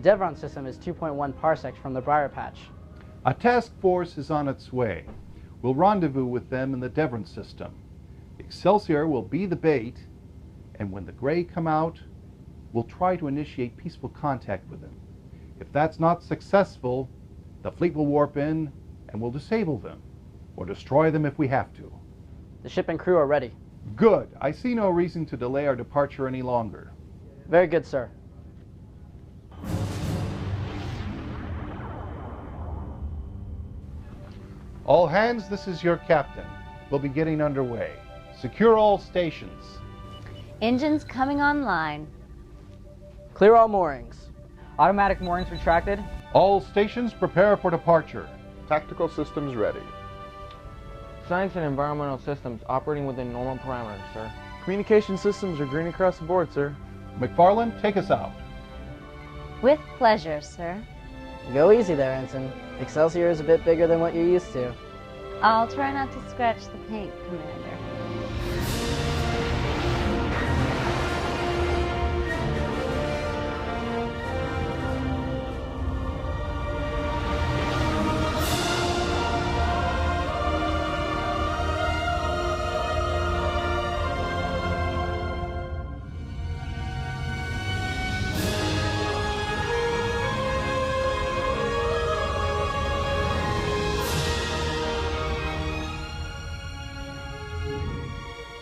Devron system is 2.1 parsecs from the Briar Patch. A task force is on its way. We'll rendezvous with them in the Devron system. Excelsior will be the bait, and when the Grey come out, we'll try to initiate peaceful contact with them. If that's not successful, the fleet will warp in and we'll disable them, or destroy them if we have to. The ship and crew are ready. Good. I see no reason to delay our departure any longer. Very good, sir. All hands, this is your captain. We'll be getting underway. Secure all stations. Engines coming online. Clear all moorings. Automatic moorings retracted. All stations prepare for departure. Tactical systems ready. Science and environmental systems operating within normal parameters, sir. Communication systems are green across the board, sir. McFarland, take us out. With pleasure, sir. Go easy there, Ensign. Excelsior is a bit bigger than what you're used to. I'll try not to scratch the paint, Commander.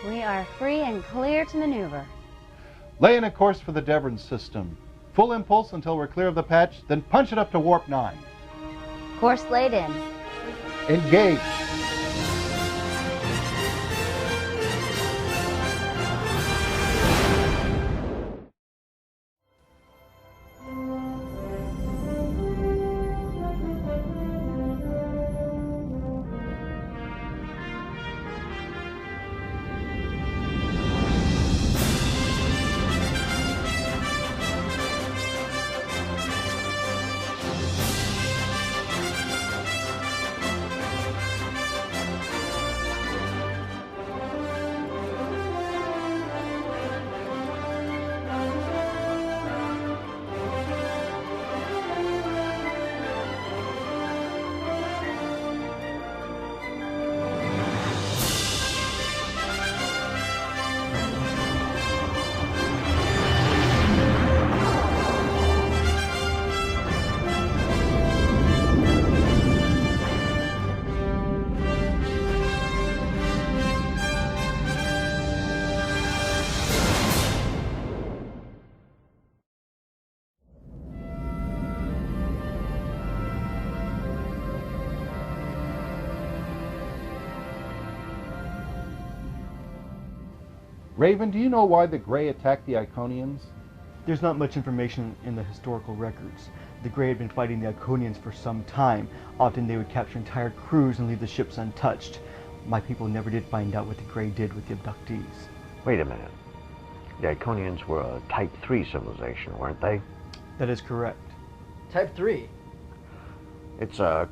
We are free and clear to maneuver. Lay in a course for the Devon system. Full impulse until we're clear of the patch, then punch it up to warp 9. Course laid in. Engage. Raven, do you know why the Grey attacked the Iconians? There's not much information in the historical records. The Grey had been fighting the Iconians for some time. Often they would capture entire crews and leave the ships untouched. My people never did find out what the Grey did with the abductees. Wait a minute. The Iconians were a Type 3 civilization, weren't they? That is correct. Type 3? It's a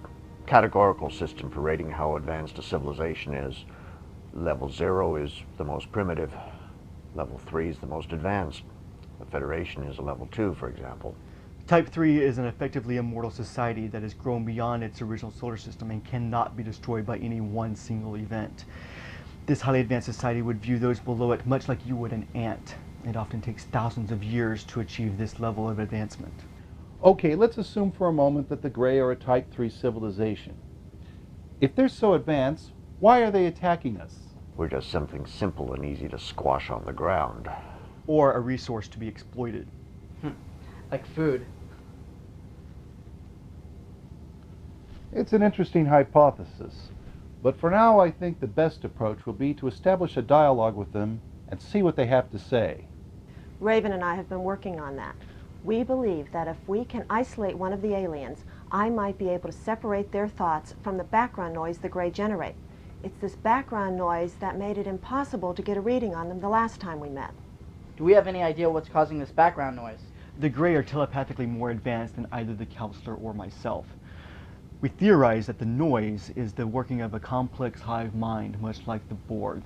categorical system for rating how advanced a civilization is. Level 0 is the most primitive. Level 3 is the most advanced. The Federation is a level 2, for example. Type 3 is an effectively immortal society that has grown beyond its original solar system and cannot be destroyed by any one single event. This highly advanced society would view those below it much like you would an ant. It often takes thousands of years to achieve this level of advancement. Okay, let's assume for a moment that the Grey are a Type 3 civilization. If they're so advanced, why are they attacking us? We're just something simple and easy to squash on the ground. Or a resource to be exploited. Like food. It's an interesting hypothesis, but for now I think the best approach will be to establish a dialogue with them and see what they have to say. Raven and I have been working on that. We believe that if we can isolate one of the aliens, I might be able to separate their thoughts from the background noise the Grey generate. It's this background noise that made it impossible to get a reading on them the last time we met. Do we have any idea what's causing this background noise? The Grey are telepathically more advanced than either the counselor or myself. We theorize that the noise is the working of a complex hive mind, much like the Borg.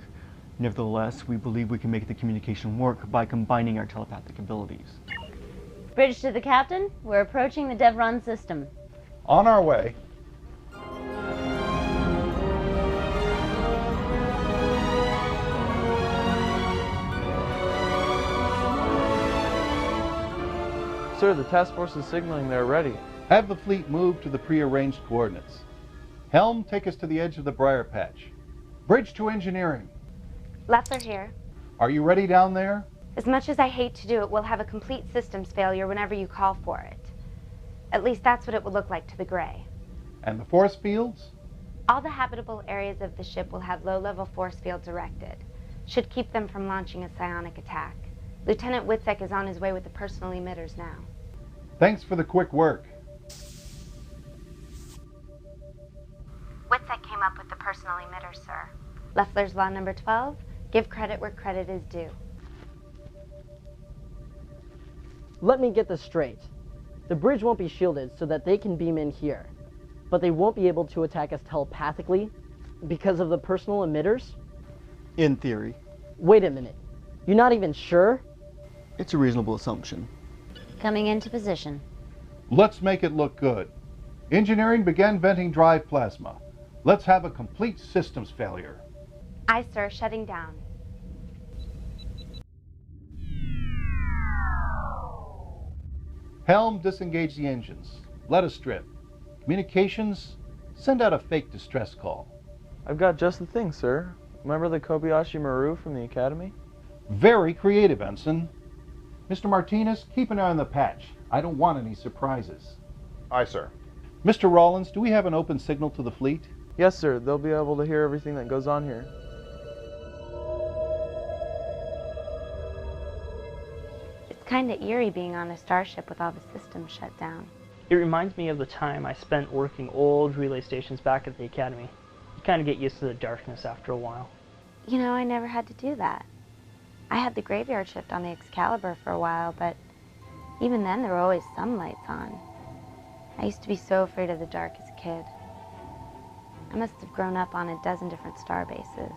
Nevertheless, we believe we can make the communication work by combining our telepathic abilities. Bridge to the captain. We're approaching the Devron system. On our way. Sir, the task force is signaling they're ready. Have the fleet move to the prearranged coordinates. Helm, take us to the edge of the briar patch. Bridge to engineering. Leffler here. Are you ready down there? As much as I hate to do it, we'll have a complete systems failure whenever you call for it. At least that's what it would look like to the Gray. And the force fields? All the habitable areas of the ship will have low-level force fields erected. Should keep them from launching a psionic attack. Lieutenant Witzek is on his way with the personal emitters now. Thanks for the quick work. Witzek came up with the personal emitters, sir. Leffler's Law number 12, give credit where credit is due. Let me get this straight. The bridge won't be shielded so that they can beam in here, but they won't be able to attack us telepathically because of the personal emitters? In theory. Wait a minute. You're not even sure? It's a reasonable assumption. Coming into position. Let's make it look good. Engineering began venting drive plasma. Let's have a complete systems failure. Aye, sir, shutting down. Helm, disengage the engines. Let us strip. Communications, send out a fake distress call. I've got just the thing, sir. Remember the Kobayashi Maru from the Academy? Very creative, Ensign. Mr. Martinez, keep an eye on the patch. I don't want any surprises. Aye, sir. Mr. Rollins, do we have an open signal to the fleet? Yes, sir. They'll be able to hear everything that goes on here. It's kind of eerie being on a starship with all the systems shut down. It reminds me of the time I spent working old relay stations back at the Academy. You kind of get used to the darkness after a while. You know, I never had to do that. I had the graveyard shift on the Excalibur for a while, but even then there were always some lights on. I used to be so afraid of the dark as a kid. I must have grown up on a dozen different star bases.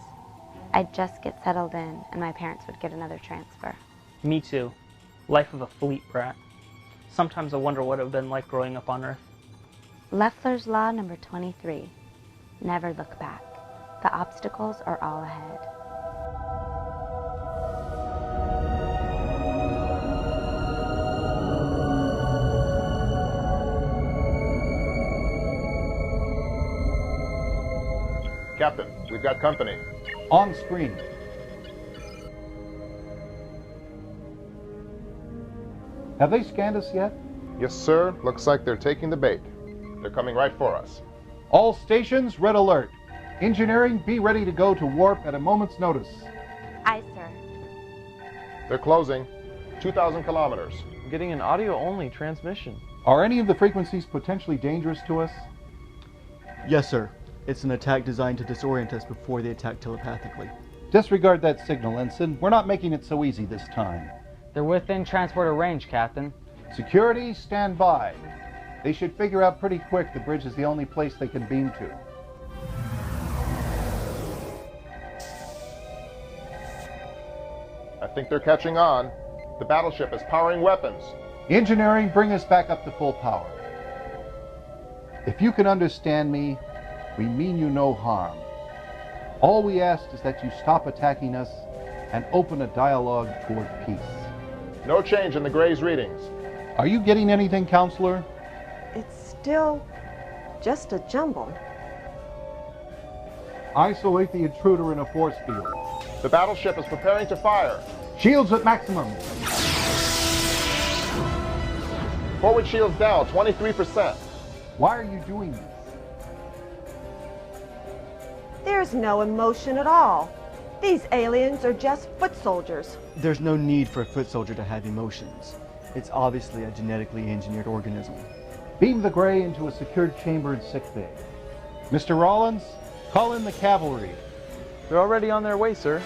I'd just get settled in, and my parents would get another transfer. Me too. Life of a fleet brat. Sometimes I wonder what it would have been like growing up on Earth. Leffler's Law number 23. Never look back. The obstacles are all ahead. Captain, we've got company. On screen. Have they scanned us yet? Yes, sir. Looks like they're taking the bait. They're coming right for us. All stations, red alert. Engineering, be ready to go to warp at a moment's notice. Aye, sir. They're closing. 2,000 kilometers. Getting an audio-only transmission. Are any of the frequencies potentially dangerous to us? Yes, sir. It's an attack designed to disorient us before they attack telepathically. Disregard that signal, Ensign. We're not making it so easy this time. They're within transporter range, Captain. Security, stand by. They should figure out pretty quick the bridge is the only place they can beam to. I think they're catching on. The battleship is powering weapons. Engineering, bring us back up to full power. If you can understand me, we mean you no harm. All we ask is that you stop attacking us and open a dialogue toward peace. No change in the Gray's readings. Are you getting anything, Counselor? It's still just a jumble. Isolate the intruder in a force field. The battleship is preparing to fire. Shields at maximum. Forward shields down, 23%. Why are you doing this? There's no emotion at all. These aliens are just foot soldiers. There's no need for a foot soldier to have emotions. It's obviously a genetically engineered organism. Beam the Gray into a secured chamber in sickbay. Mr. Rollins, call in the cavalry. They're already on their way, sir.